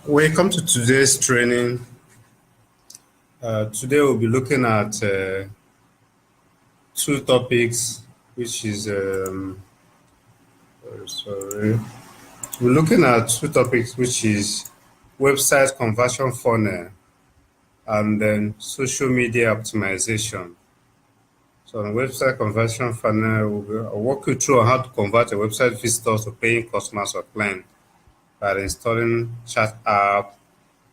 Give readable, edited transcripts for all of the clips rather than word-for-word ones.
Welcome to today's training. Today we'll be looking at two topics, which is sorry. We're looking at two topics, which is website conversion funnel and then social media optimization. So on website conversion funnel, I'll walk you through on how to convert a website visitor to paying customers or clients by installing chat app,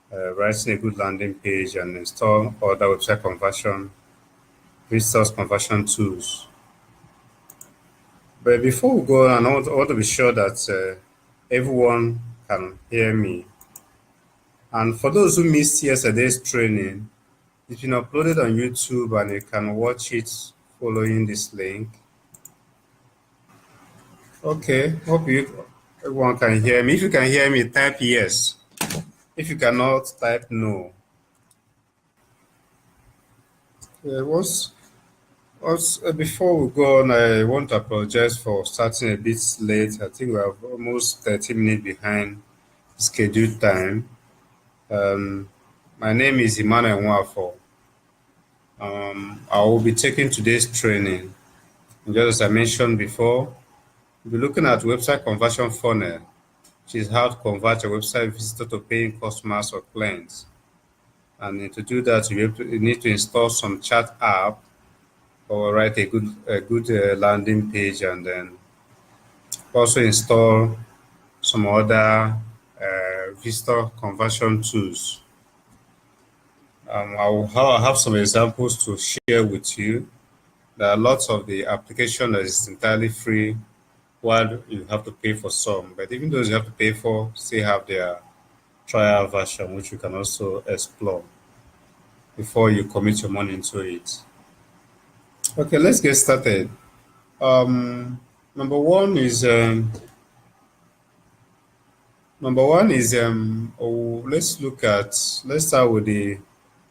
writing a good landing page, and install other website conversion visitors conversion tools. But before we go on, I want to be sure that everyone can hear me. And for those who missed yesterday's training, it's been uploaded on YouTube and you can watch it following this link. Okay, hope everyone can hear me. If you can hear me, type yes. If you cannot, type no. Before we go on, I want to apologize for starting a bit late. I think we have almost 30 minutes behind scheduled time. My name is Emmanuel Nwafo. I will be taking today's training. And just as I mentioned before, we'll be looking at website conversion funnel, which is how to convert a website visitor to paying customers or clients. And to do that, you need to install some chat app or write a good landing page, and then also install some other visitor conversion tools. I'll have some examples to share with you. There are lots of the application that is entirely free, while you have to pay for some. But even those you have to pay for still have their trial version, which you can also explore before you commit your money into it. Okay, let's get started. Number one is let's start with the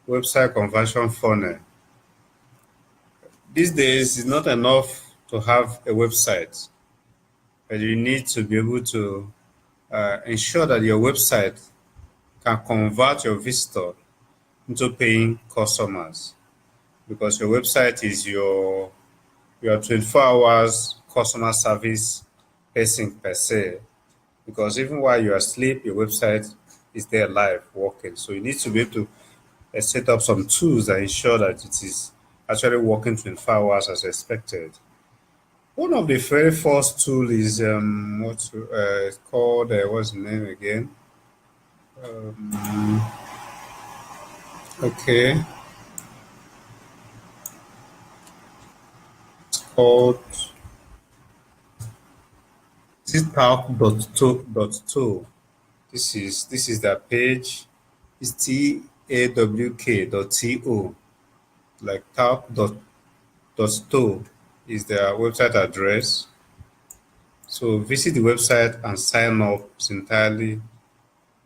website conversion funnel. These days, it's not enough to have a website, but you need to be able to ensure that your website can convert your visitor into paying customers, because your website is your 24 hours customer service person per se. Because even while you're asleep, your website is there live working. So you need to be able to set up some tools that ensure that it is actually working 24 hours as expected. One of the very first tool is it's called what's the name again? Okay, it's called talk.to. This is their page. It's tawk.to, like talk.to is their website address. So visit the website and sign up. It's entirely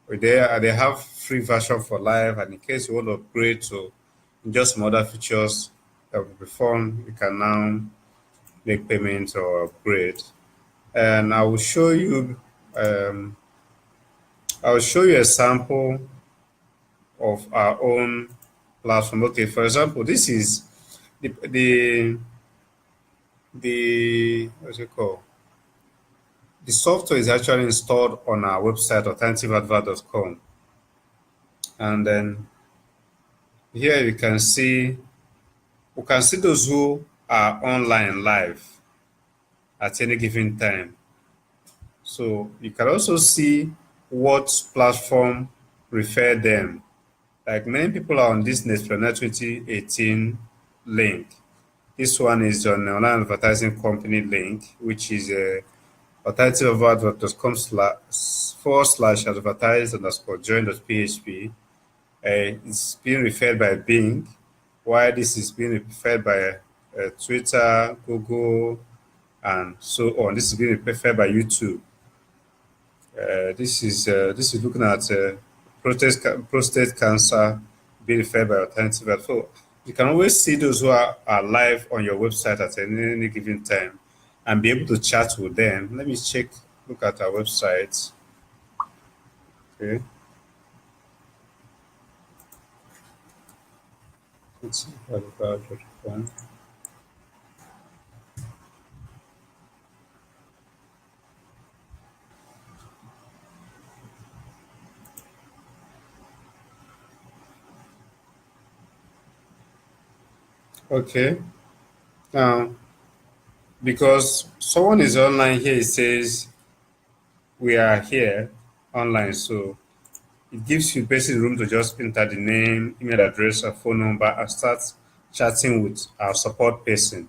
they have free version for live, and in case you want to upgrade to just some other features that will be fun, you can now make payments or upgrade. And I will show you a sample of our own platform. Okay, for example, this is the what's it called? The software is actually installed on our website, alternativeadvert.com. And then here we can see those who are online live at any given time. So you can also see what platform refer them. Like many people are on this Nextpreneur 2018 link. This one is on the online advertising company link, which is alternativeadvert.com/advertise_join.php. It's being referred by Bing, while this is being referred by Twitter, Google, and so on. This is being referred by YouTube. This is looking at prostate cancer being referred by alternative. So you can always see those who are live on your website at any given time and be able to chat with them. Let me look at our website. Okay. Let's see, alibaba.com. Okay. Now, because someone is online here, it says we are here online. So it gives you basically room to just enter the name, email address, or phone number and start chatting with our support person.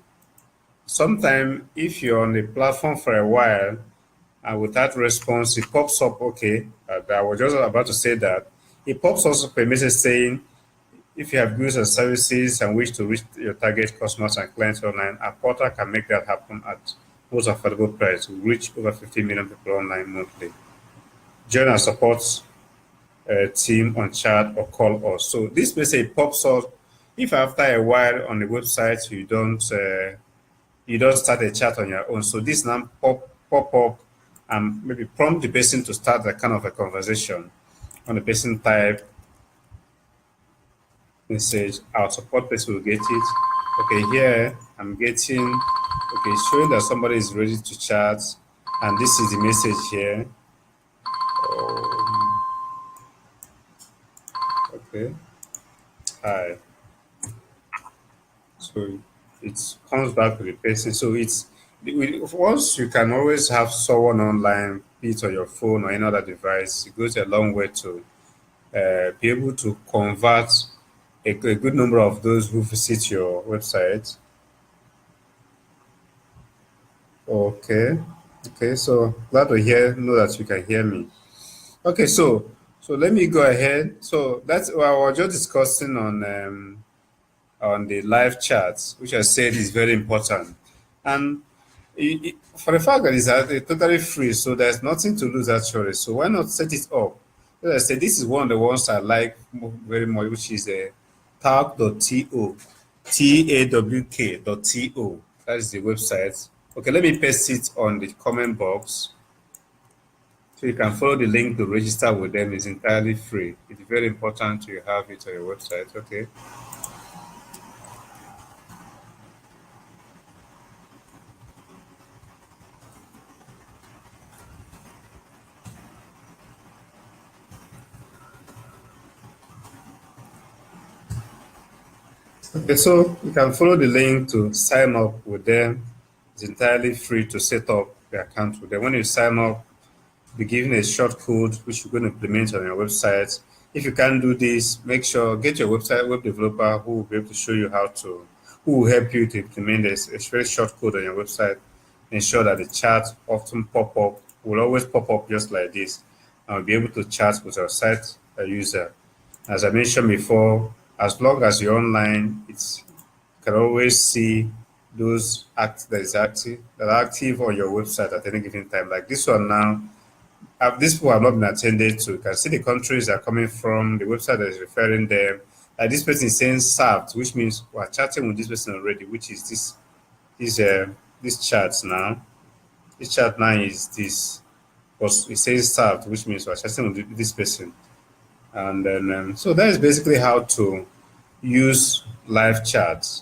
Sometimes, if you're on the platform for a while and without response, it pops up. Okay, I was just about to say that it pops up a message saying, if you have goods and services and wish to reach your target customers and clients online, a portal can make that happen at most affordable price. We reach over 50 million people online monthly. Join our support team on chat or call us. So this message pops up if after a while on the website you don't start a chat on your own. So this now pop up and maybe prompt the person to start a kind of a conversation. On the person type message, our support person will get it. Okay, here I'm getting, okay, showing that somebody is ready to chat, and this is the message here. Um, okay, hi. So it comes back to the person. So once you can always have someone online, be it on your phone or any other device, it goes a long way to be able to convert a good number of those who visit your website. Okay. Okay. So glad to know that you can hear me. Okay. So let me go ahead. So that's what I was just discussing on the live chats, which I said is very important. And for the fact that it's totally free, so there's nothing to lose actually. So why not set it up? As I said, this is one of the ones I like very much, which is tawk.to, tawk.to. That is the website. Okay, let me paste it on the comment box so you can follow the link to register with them. It's entirely free. It's very important to have it on your website. Okay. Okay, so you can follow the link to sign up with them. It's entirely free to set up the account with them. When you sign up, be given a short code which you're going to implement on your website. If you can't do this, make sure get your website web developer who will be able to show you how to, who will help you to implement this a very short code on your website. Ensure that the chat often pop up will always pop up just like this, and be able to chat with your site user. As I mentioned before, as long as you're online, it's you can always see those that are active on your website at any given time. Like this one now, these people have not been attended to. You can see the countries they're coming from, the website that is referring them. Like this person is saying served, which means we're chatting with this person already, which is this this chat now. This chat now is this, because it says served, which means we're chatting with this person. And then so that is basically how to use live chats.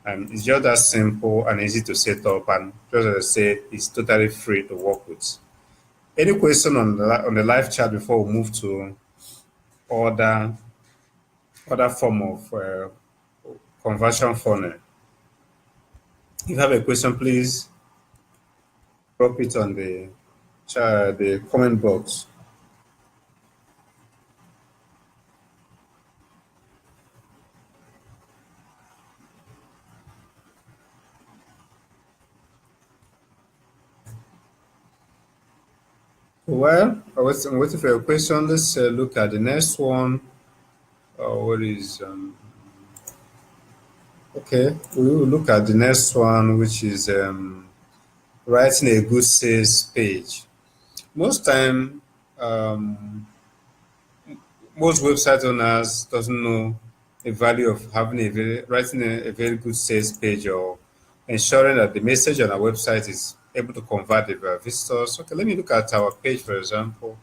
And it's just that simple and easy to set up. And just as I said, it's totally free to work with. Any question on the live chat before we move to other other form of conversion funnel? If you have a question, please drop it on the chat, the comment box. Well, I'm waiting for your question. Let's look at the next one. What is okay? We will look at the next one, which is writing a good sales page. Most time, um, most website owners doesn't know the value of having writing a very good sales page or ensuring that the message on our website is able to convert the visitors. Okay, let me look at our page, for example.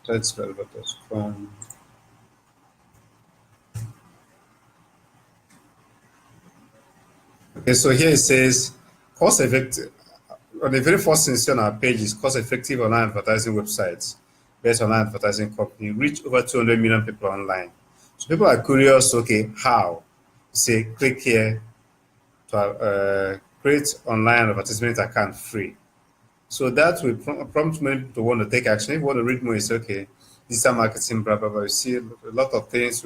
That's relevant.com. Okay, so here it says cost effective. On the very first thing you see on our page is cost effective online advertising websites based on advertising company reach over 200 million people online. So people are curious, okay, how? Say, click here to create online advertisement account free. So that will prompt many people to want to take action. If you want to read more, it's okay. Digital marketing, blah, blah, blah. You see a lot of things.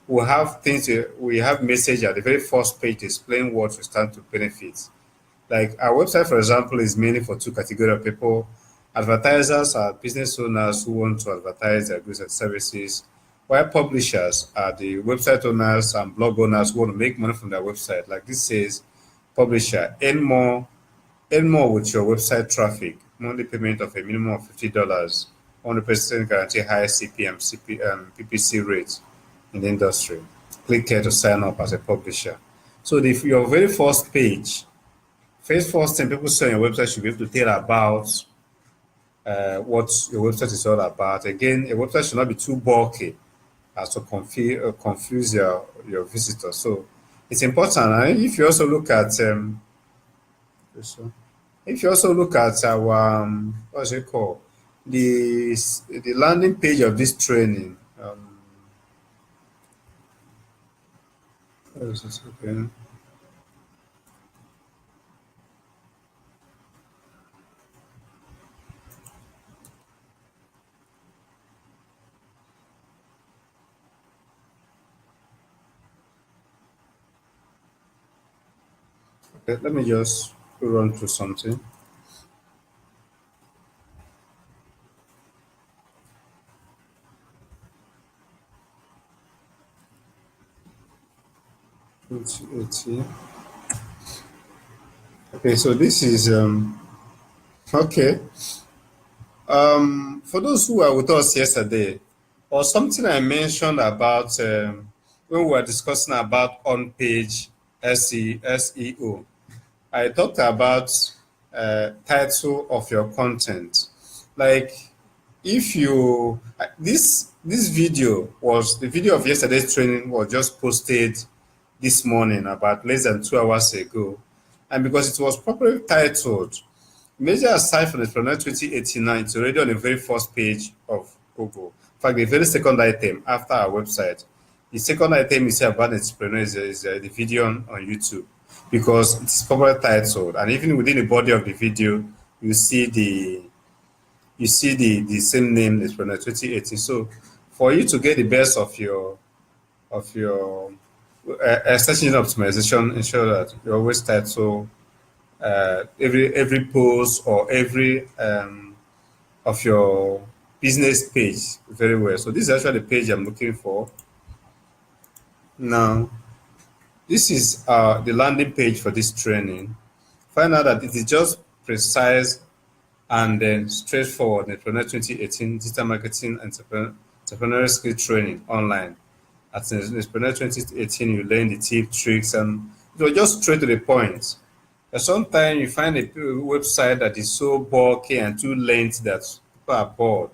We have things, we have message at the very first page to explain what we stand to benefit. Like our website, for example, is mainly for two categories of people. Advertisers are business owners who want to advertise their goods and services, while publishers are the website owners and blog owners who want to make money from their website. Like this says, publisher, earn more with your website traffic, monthly payment of a minimum of $50, 100% guarantee higher CPM, PPC rates in the industry. Click here to sign up as a publisher. So your very first thing people say on your website should be able to tell about what your website is all about. Again, a website should not be too bulky as to confuse your visitor. So it's important. And if you also look at our what's it called, the landing page of this training. What is it again? Okay, let me just run through something. Let's see. Okay, so this is okay. For those who were with us yesterday, or something I mentioned about when we were discussing about on-page SEO. I talked about title of your content. Like if you this video was the video of yesterday's training was just posted this morning about less than 2 hours ago, and because it was properly titled, major aside from the Entrepreneur 2089, it's already on the very first page of Google. In fact, the very second item after our website, the second item you see about entrepreneur is the video on YouTube because it's properly titled, and even within the body of the video, you see the same name, Entrepreneur 2018. So, for you to get the best of your search engine optimization, ensure that you always title every post or every of your business page very well. So this is actually the page I'm looking for. Now, this is the landing page for this training. Find out that it is just precise and then straightforward. Entrepreneur 2018 Digital Marketing Entrepreneurial Skill Training online. At Entrepreneur 2018, you learn the tips, tricks, and it was just straight to the point. Sometimes you find a website that is so bulky and too lengthy that people are bored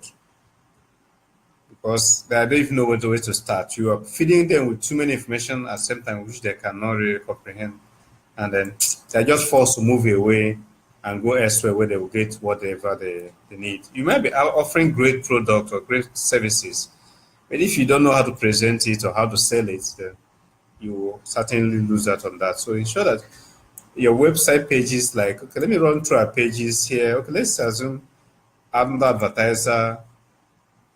because they don't even know where to start. You are feeding them with too many information at the same time, which they cannot really comprehend. And then they're just forced to move away and go elsewhere where they will get whatever they need. You might be offering great products or great services, but if you don't know how to present it or how to sell it, then you will certainly lose out on that. So ensure that your website pages, like, okay, let me run through our pages here. Okay, let's assume I'm the advertiser.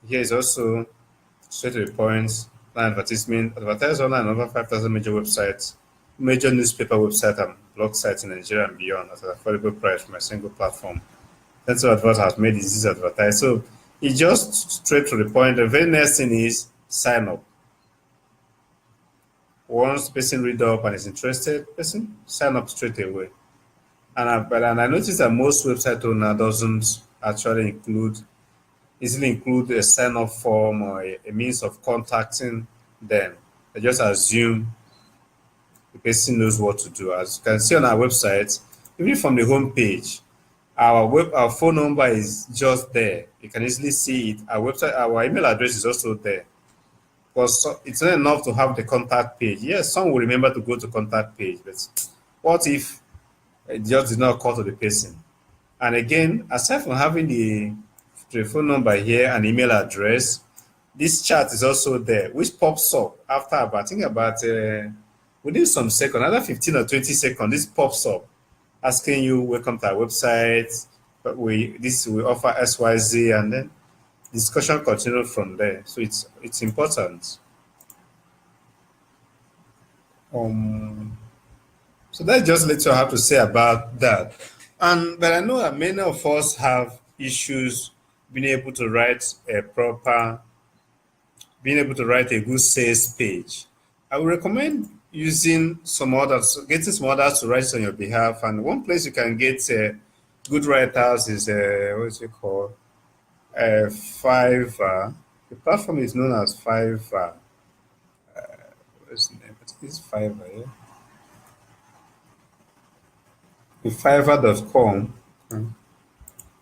Here is also straight to the point, line advertisement, advertise online on over 5,000 major websites, major newspaper website and blog sites in Nigeria and beyond at an affordable price from a single platform. That's what Advert has made this advertise. So it's just straight to the point. The very next thing is sign up. Once person read up and is interested, person sign up straight away. And I noticed that most website owner doesn't actually easily include a sign up form or a means of contacting them. They just assume the person knows what to do. As you can see on our website, even from the home page, our phone number is just there. You can easily see it. Our email address is also there. Because it's not enough to have the contact page. Yes, some will remember to go to contact page, but What if it just did not occur to the person? And again, aside from having the telephone number here and email address, this chat is also there, which pops up after about, I think about within some seconds, another 15 or 20 seconds, this pops up asking you, welcome to our website. But we offer XYZ, and then discussion continues from there. So it's important. Um, so that's just little I have to say about that. And but I know that many of us have issues being able to write a proper, being able to write a good sales page. I would recommend using some others, getting some others to write it on your behalf. And one place you can get good writers is what is it called? Fiverr. The platform is known as Fiverr. What's the name? I think it's Fiverr. Yeah, Fiverr.com.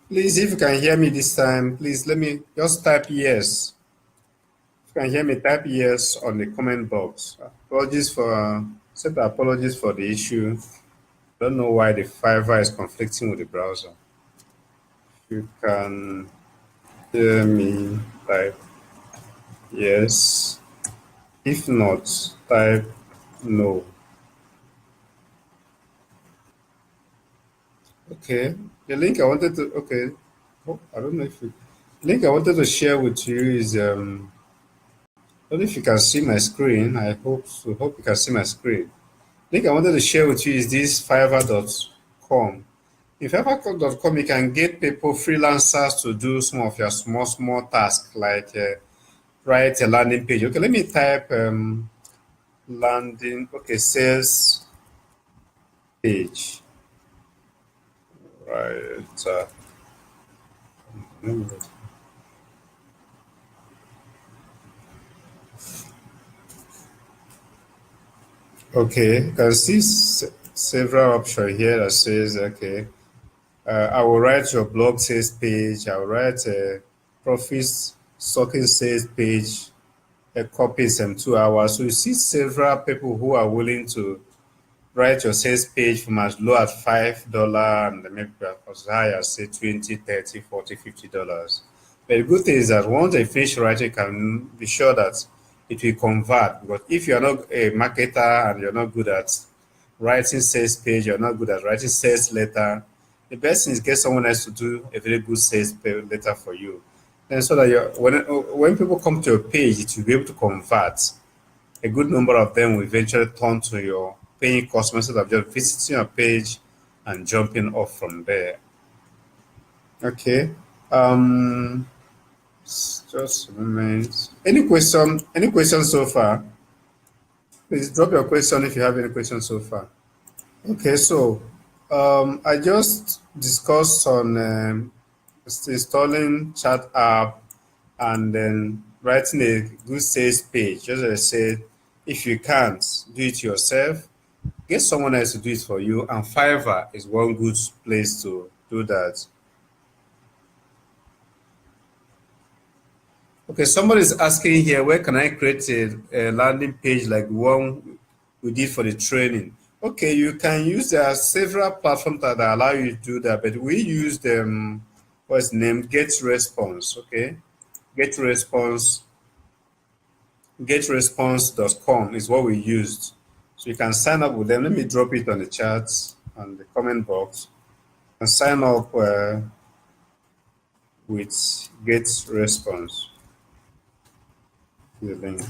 Please, if you can hear me this time, please let me just type yes. If you can hear me, type yes on the comment box. Apologies for the issue. Don't know why the Fiverr is conflicting with the browser. You can hear me, type yes. If not, type no. Okay. The link I wanted to okay. Oh, I don't know if you the link I wanted to share with you is I don't know if you can see my screen. I hope so. Hope you can see my screen. Link I wanted to share with you is this Fiverr.com. In Fiverr.com, you can get people, freelancers, to do some of your small tasks like write a landing page. Okay, let me type landing, okay, sales page. Right. Okay, you can see several options here that says, okay, I will write your blog sales page. I will write a profits stocking sales page, a copy in some 2 hours. So you see several people who are willing to write your sales page from as low as $5 and maybe as high as say 20, 30, 40, $50. But the good thing is that once they finish writing, you can be sure that it will convert. Because if you're not a marketer and you're not good at writing sales page, you're not good at writing sales letter, the best thing is get someone else to do a very good sales letter for you. And so that when people come to your page, it will be able to convert. A good number of them will eventually turn to your paying customers instead of just visiting your page and jumping off from there. Okay. Um, just a moment. Any question? Any questions so far? Please drop your question if you have any questions so far. Okay, so I just discussed on installing chat app and then writing a good sales page. Just as I said, if you can't do it yourself, get someone else to do it for you. And Fiverr is one good place to do that. Okay, somebody is asking here, where can I create a landing page like one we did for the training? Okay, you can use, there are several platforms that allow you to do that, but we use them, what's the name? GetResponse, okay? GetResponse, GetResponse.com is what we used. So you can sign up with them. Let me drop it on the chat and the comment box. And sign up with GetResponse. The link.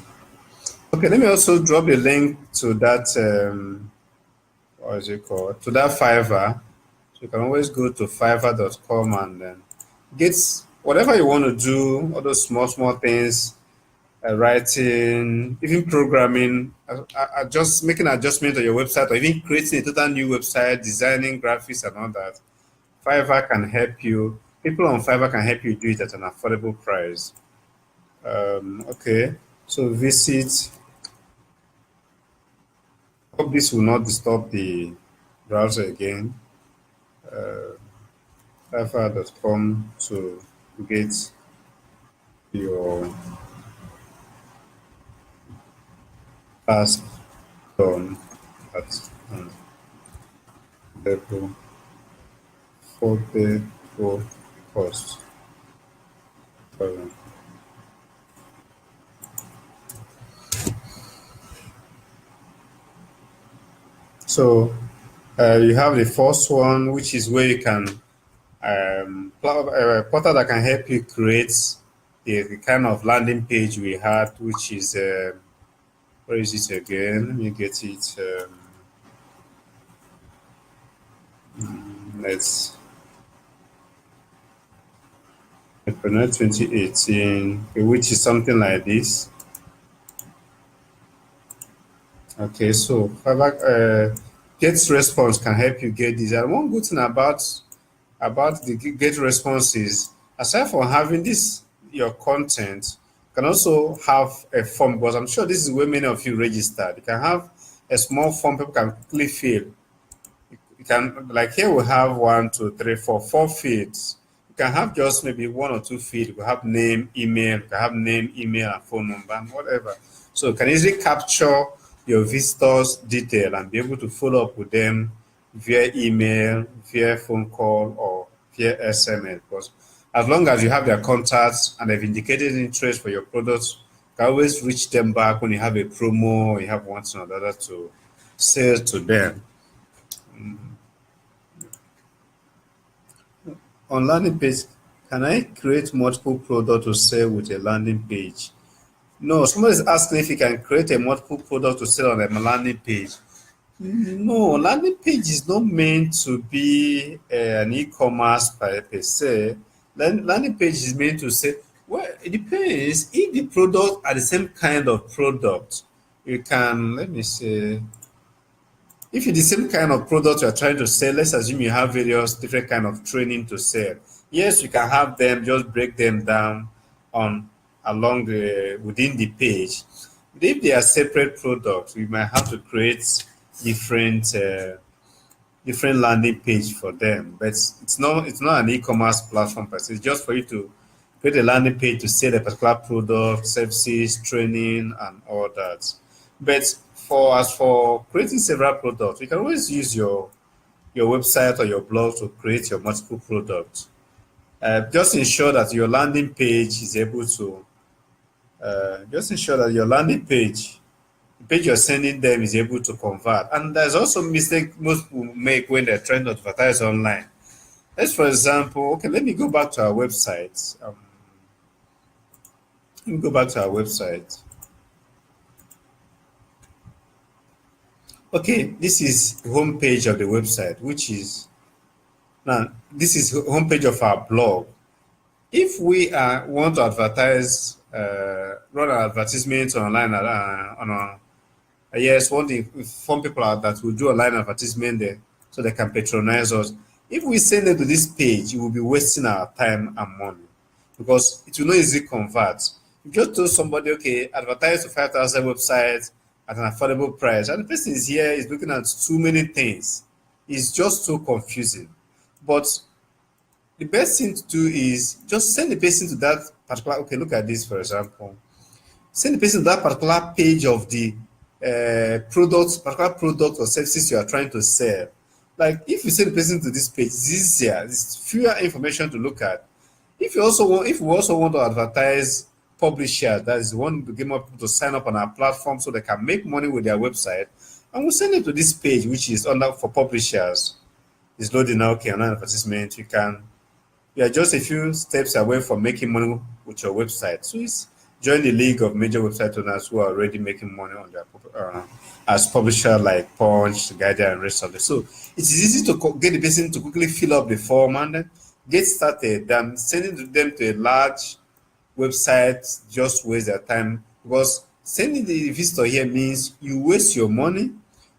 Okay, let me also drop the link to that, what is it called? To that Fiverr. So you can always go to fiverr.com and then get whatever you want to do, all those small things, writing, even programming, just making adjustment on your website, or even creating a total new website, designing graphics and all that. Fiverr can help you. People on Fiverr can help you do it at an affordable price. Okay, so visit. Hope this will not disturb the browser again. Fiverr.com to get your task done at Table for the for cost. Sorry. So you have the first one, which is where you can portal that can help you create the kind of landing page we had, which is where is it again? Let me get it. Let's Entrepreneur 2018, which is something like this. Okay, so get response can help you get this. And one good thing about the get response is, aside from having this your content, you can also have a form, because I'm sure this is where many of you registered. You can have a small form people can quickly fill. You can, like here we have one, two, three, four fields. You can have just maybe one or two fields. You can have name, email, you can have name, email, and phone number, and whatever. So you can easily capture your visitors' detail and be able to follow up with them via email, via phone call, or via SMS. Because as long as you have their contacts and they've indicated interest for your products, you can always reach them back when you have a promo or you have one thing or the other to sell to them. On landing page, can I create multiple products to sell with a landing page? No, somebody is asking if you can create a multiple product to sell on a landing page. No, landing page is not meant to be an e-commerce per se. Landing page is meant to say, well, it depends. If the product are the same kind of product, you can, let me say, if it's the same kind of product you're trying to sell, let's assume you have various different kind of training to sell. Yes, you can have them, just break them down on along the within the page. But if they are separate products, we might have to create different different landing page for them. But it's not an e-commerce platform per se. It's just for you to create a landing page to sell a particular product, services, training, and all that. But for creating several products, you can always use your website or your blog to create your multiple products. Just ensure that your landing page is able to just ensure that your landing page, the page you're sending them, is able to convert. And there's also mistake most people make when they're trying to advertise online. Let's, for example, okay, let me go back to our website. Let me go back to our website. Okay, this is homepage of the website, which is now this is homepage of our blog. If we want to advertise, run an advertisement online on a yes, want to inform people out that we do online advertisement there so they can patronize us. If we send them to this page, it will be wasting our time and money because it will not easily convert. You just told somebody, okay, advertise to 5,000 websites at an affordable price, and the person is here is looking at too many things. It's just so confusing. But the best thing to do is just send the person to that particular. Okay, look at this for example. Send the person to that particular page of the particular product or services you are trying to sell. Like if you send the person to this page, it's easier, it's fewer information to look at. If we also want to advertise publishers, that is one to get more people to sign up on our platform so they can make money with their website, and we'll send them to this page which is under for publishers. It's loading now, okay, on advertisement. You are just a few steps away from making money with your website. So it's join the league of major website owners who are already making money on their as publisher like Punch, Guardian, and rest of it. So it is easy to get the person to quickly fill up the form and then get started than sending them to a large website just waste their time, because sending the visitor here means you waste your money,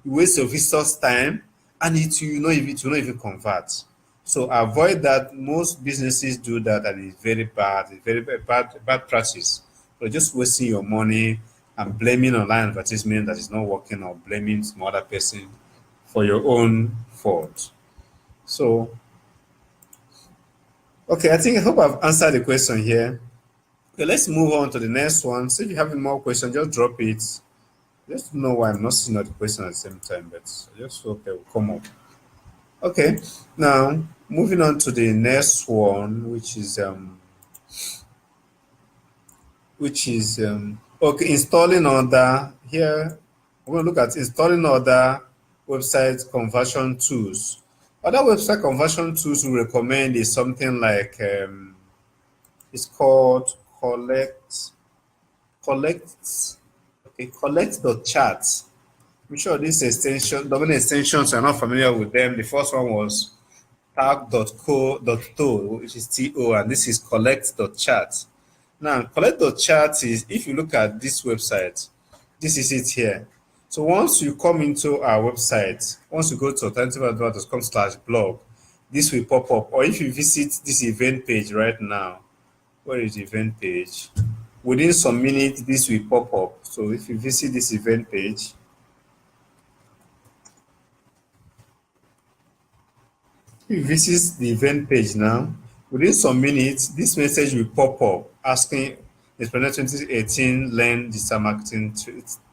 you waste your visitor's time, and it will not even convert. So avoid that. Most businesses do that, and it's very bad. It's very bad practice. So just wasting your money and blaming online advertisement that is not working, or blaming some other person for your own fault. So okay, I hope I've answered the question here. Okay, let's move on to the next one. So if you have any more questions, just drop it. Just know why I'm not seeing all the question at the same time, but I just hope they will come up. Okay, now moving on to the next one, okay, installing other here. We're going to look at installing other website conversion tools. Other website conversion tools we recommend is something like it's called collect collect.chat. I'm sure this extension, domain extensions, are not familiar with them. The first one was tag.co.to, which is TO, and this is collect.chat. Now, collect.chat is, if you look at this website, this is it here. So once you come into our website, once you go to alternativeadvert.com/blog, this will pop up. Or if you visit this event page right now, where is the event page? Within some minutes, this will pop up. So if you visit this event page, if you visit the event page now, within some minutes, this message will pop up asking Entrepreneur 2018 learn digital marketing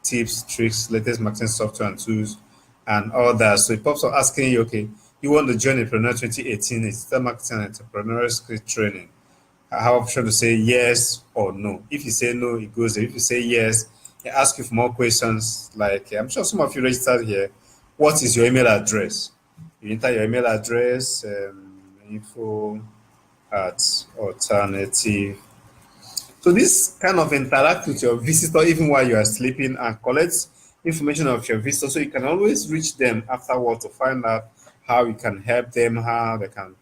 tips, tricks, latest marketing software and tools, and all that. So it pops up asking you, okay, you want to join Entrepreneur 2018 digital marketing and entrepreneurial skill training. I have option to say yes or no. If you say no, it goes there. If you say yes, it asks you for more questions. Like I'm sure some of you registered here. What is your email address? You enter your email address, info at alternative. So this kind of interact with your visitor even while you are sleeping and collect information of your visitor, so you can always reach them afterward to find out how you can help them, how they can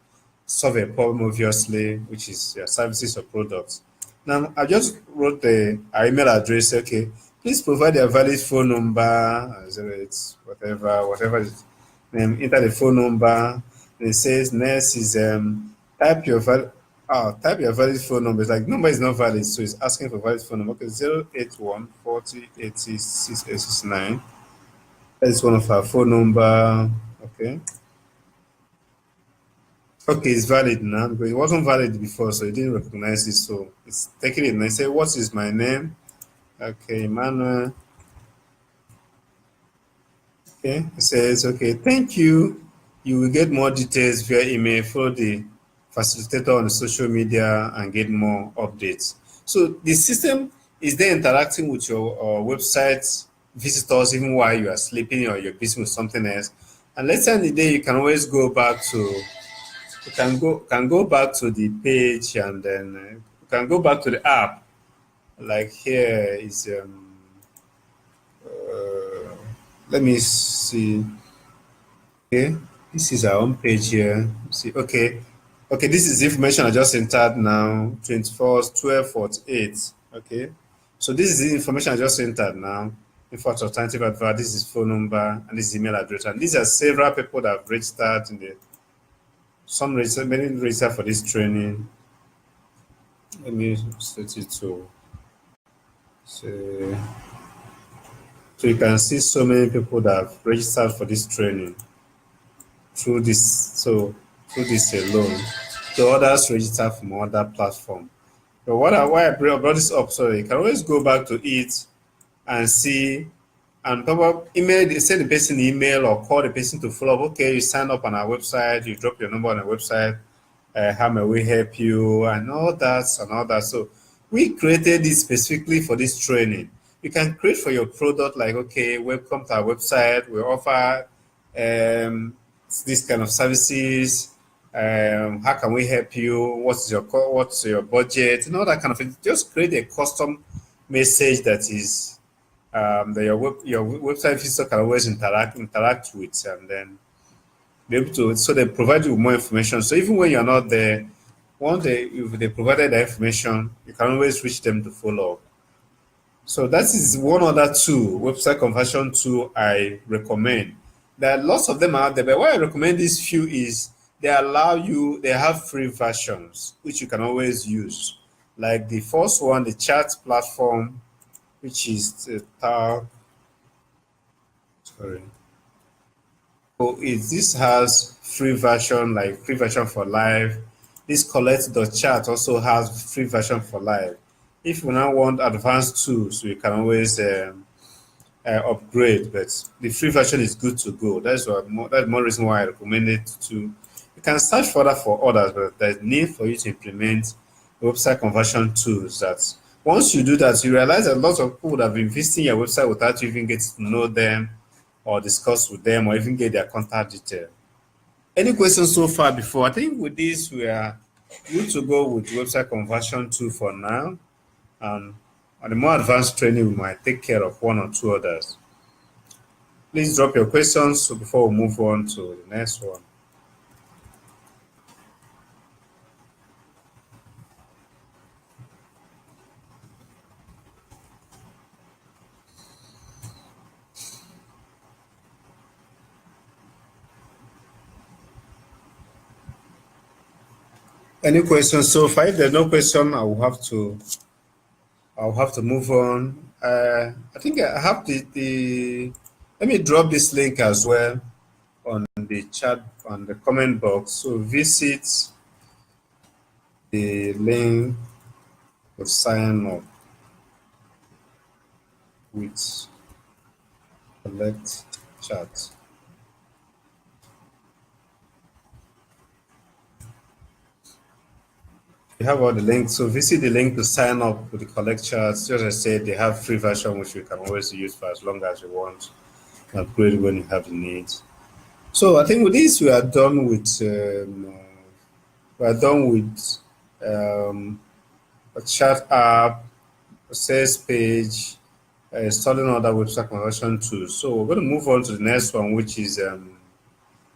solve a problem, obviously, which is your services or products. Now, I just wrote the email address. Okay, please provide a valid phone number, 08, whatever is name. Enter the phone number. And it says next is type your type your valid phone number. It's like number is not valid, so it's asking for valid phone number. Okay, 081 40 80 6869. That is one of our phone number. Okay. Okay, it's valid now because it wasn't valid before, so it didn't recognize it. So it's taking it and I say, what is my name? Okay, Emmanuel. Okay, it says, okay, thank you. You will get more details via email. Follow the facilitator on the social media and get more updates. So the system is there interacting with your website visitors even while you are sleeping or you're busy with something else. And later in the day, you can always go back to you can go back to the page and then you can go back to the app. Like here is let me see. Okay, this is our home page here. See, okay, this is the information I just entered now. 24th 12:48. Okay, so this is the information I just entered now. In fact, alternative advert. This is phone number and this is email address. And these are several people that have registered in the some register, many register for this training. Let me set it to say, so you can see so many people that have registered for this training through this. So through this alone, the others register from other platform. But why I brought this up, so you can always go back to it and see and probably send the person email or call the person to follow up. Okay, you sign up on our website, you drop your number on our website, how may we help you, and all that. So we created this specifically for this training. You can create for your product like, okay, welcome to our website. We offer this kind of services. How can we help you? What's your budget? And all that kind of thing. Just create a custom message that is that your website visitor can always interact with, and then be able to, so they provide you with more information. So even when you're not there, once if they provided the information, you can always reach them to follow up. So that is one other tool, website conversion tool I recommend. There are lots of them out there, but why I recommend these few is they have free versions which you can always use. Like the first one, the chat platform, which is sorry. So this has free version, like free version for live. This collect.chat also has free version for live. If you now want advanced tools, you can always upgrade, but the free version is good to go. That's more reason why I recommend it to. You can search further for others, but there's need for you to implement website conversion tools. That once you do that, you realize that lots of people would have been visiting your website without you even getting to know them or discuss with them or even get their contact detail. Any questions so far before? I think with this we are good to go with website conversion tool for now. On the more advanced training, we might take care of one or two others. Please drop your questions so before we move on to the next one. Any questions so far? If there's no question, I'll have to move on. I think I have the let me drop this link as well on the chat on the comment box. So visit the link to sign up with Collect Chat. You have all the links. So visit the link to sign up with the Collect Charts. Just as I said, they have free version which you can always use for as long as you want. Upgrade when you have the need. So I think with this we are done with a chat app, a sales page, installing other website conversion tools. So we're going to move on to the next one, which is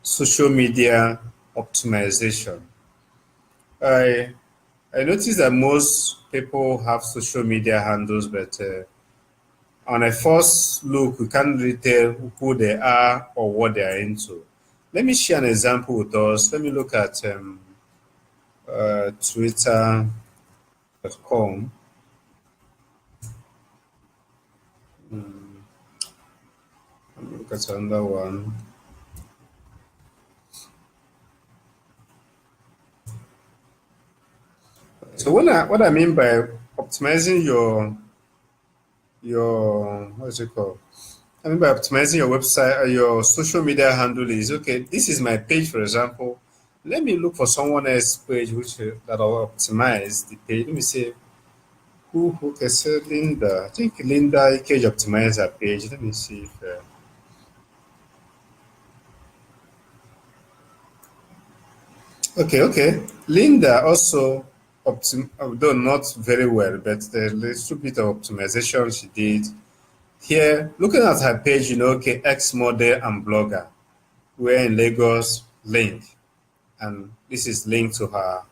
social media optimization. I noticed that most people have social media handles, but on a first look, we can't really tell who they are or what they are into. Let me share an example with us. Let me look at twitter.com. Let me look at another one. So what I mean by optimizing your what's it called? I mean by optimizing your website, your social media handle is okay. This is my page, for example. Let me look for someone else's page which that will optimize the page. Let me see who can say Linda. I think Linda Cage optimize her page. Let me see if okay. Linda also though not very well, but the little bit of optimization she did here. Looking at her page, okay, ex model and blogger. We're in Lagos, link, and this is linked to her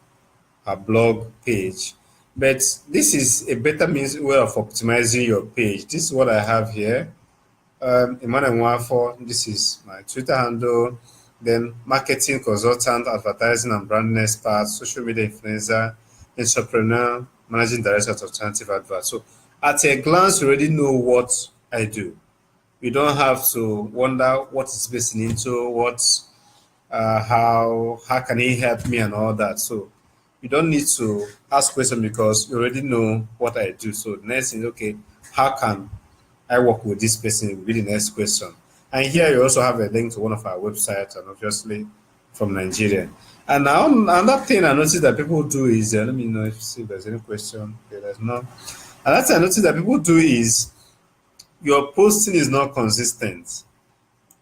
blog page. But this is a better means way of optimizing your page. This is what I have here. Emmanuel Nwafo, this is my Twitter handle. Then marketing consultant, advertising and branding expert, social media influencer, entrepreneur, managing director of alternative advert. So at a glance, you already know what I do. You don't have to wonder what is basing into, how can he help me and all that. So you don't need to ask questions because you already know what I do. So the next thing, okay, how can I work with this person will be the next question. And here you also have a link to one of our websites, and obviously from Nigeria. And now another thing I noticed that people do is let me know if see if there's any question. Okay, there's no. Another thing I noticed that people do is your posting is not consistent.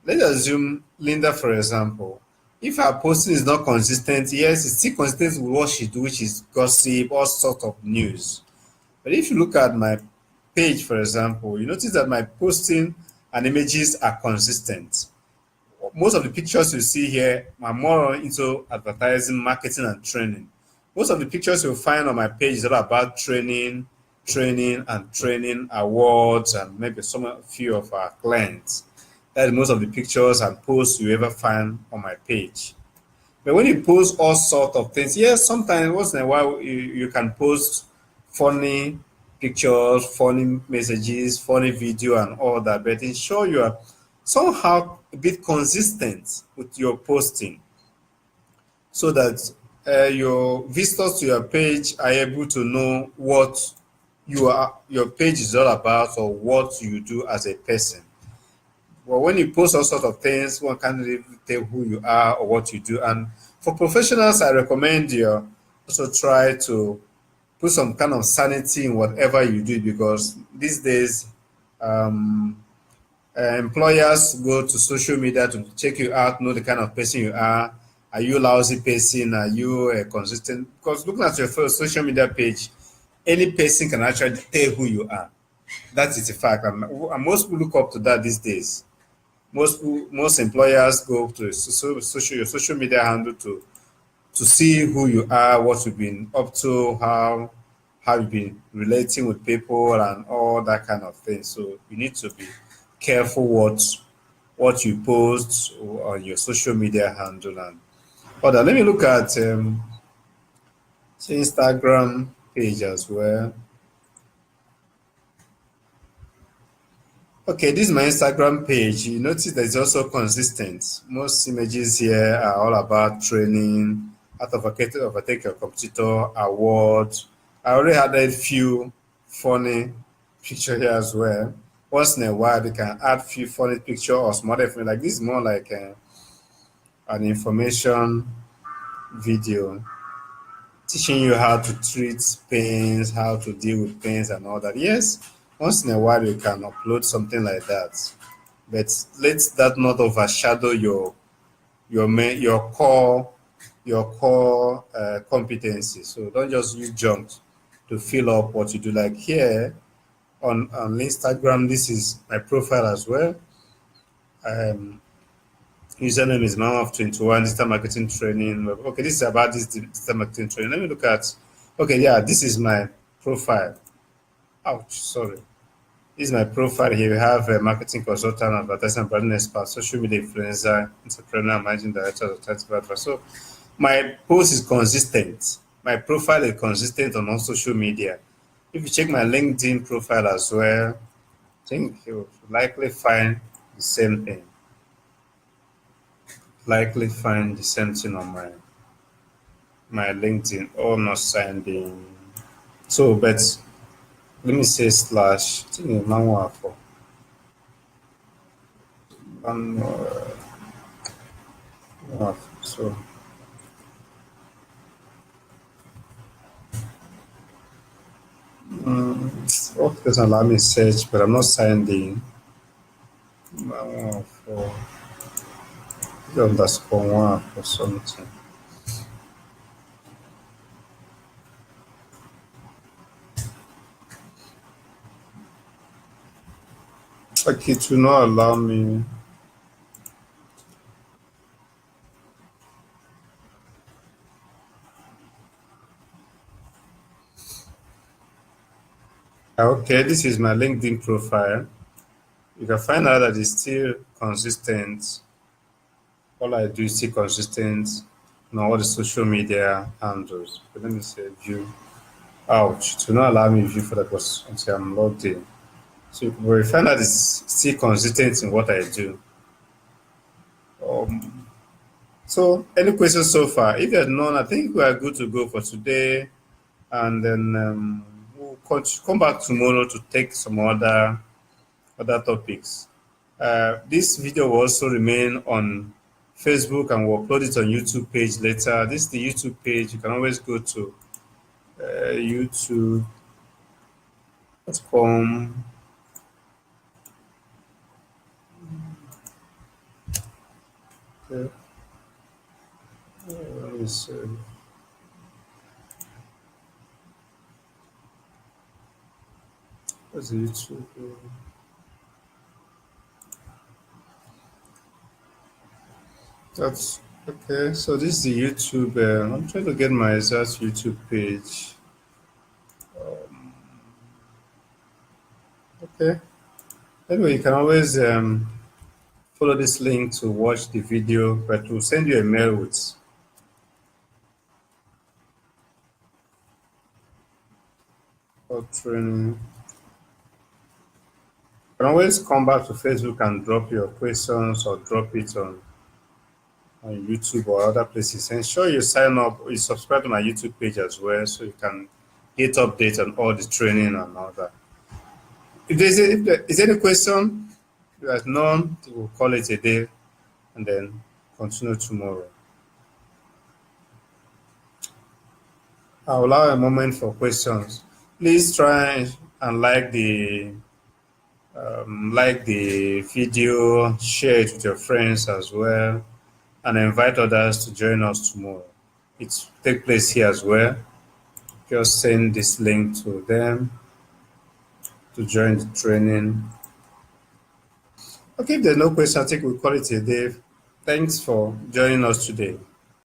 Let's assume Linda, for example. If her posting is not consistent, yes, it's still consistent with what she do, which is gossip, all sort of news. But if you look at my page, for example, you notice that my posting and images are consistent. Most of the pictures you see here are more into advertising, marketing, and training. Most of the pictures you'll find on my page is all about training awards, and maybe a few of our clients. That's most of the pictures and posts you ever find on my page. But when you post all sorts of things, yes, sometimes once in a while you can post funny pictures, funny messages, funny video, and all that. But ensure you are somehow a bit consistent with your posting so that your visitors to your page are able to know what your page is all about or what you do as a person. well, when you post all sorts of things, one can't really tell who you are or what you do. And for professionals, I recommend you also try to put some kind of sanity in whatever you do, because these days um, employers go to social media to check you out, know the kind of person you are. Are you a lousy person? Are you a consistent? Because looking at your first social media page, any person can actually tell who you are. That is a fact, and most people look up to that these days. Most employers go to your social media handle to see who you are, what you've been up to, how you've been relating with people, and all that kind of thing. So you need to be careful what you post on your social media handle. And other, let me look at Instagram page as well. Okay, this is my Instagram page. You notice that it's also consistent. Most images here are all about training, how to overtake your competitor, awards. I already had a few funny picture here as well. Once in a while, they can add few funny picture or some other thing. Like this is more like an information video teaching you how to treat pains, how to deal with pains and all that. Yes, once in a while you can upload something like that, but let that not overshadow your core competency. So don't just use junk to fill up what you do. Like here on Instagram, this is my profile as well. Um, Username is Mama of 21 digital marketing training. Okay, this is about this digital marketing training. Let me look at. Okay, yeah, this is my profile. Ouch, sorry. This is my profile here. We have a marketing consultant, advertising and branding expert, social media influencer, entrepreneur, managing director of Creative Advice. So my post is consistent. My profile is consistent on all social media. If you check my LinkedIn profile as well, I think you'll likely find the same thing. Likely find the same thing on my LinkedIn, all not signed in. So, but let me say slash. I think it's manual for one. So, what doesn't allow me search, but I'm not signed in. Manual for underscore one or something. Like it will not allow me. Okay, this is my LinkedIn profile. You can find out that it's still consistent. All I do is still consistent on all the social media handles. But let me say view. Ouch, to not allow me view for that because until I'm logged in. So we find that it's still consistent in what I do. Um, so any questions so far? If there's none, I think we are good to go for today. And then we'll come back tomorrow to take some other topics. This video will also remain on Facebook and we'll upload it on YouTube page later. This is the YouTube page. You can always go to youtube.com. Okay. Let me see. What's the YouTube? That's okay. So this is the YouTube. I'm trying to get my exact YouTube page. Okay. Anyway, you can always follow this link to watch the video, but we'll send you a mail with training. You can always come back to Facebook and drop your questions or drop it on YouTube or other places. Ensure you sign up, you subscribe to my YouTube page as well so you can get updates on all the training and all that. If there is any question, If there's none, we'll call it a day and then continue tomorrow. I'll allow a moment for questions. Please try and like the video, share it with your friends as well, and invite others to join us tomorrow. It take place here as well. Just send this link to them to join the training. Okay, if there's no question, I think we'll call it a day. Thanks for joining us today.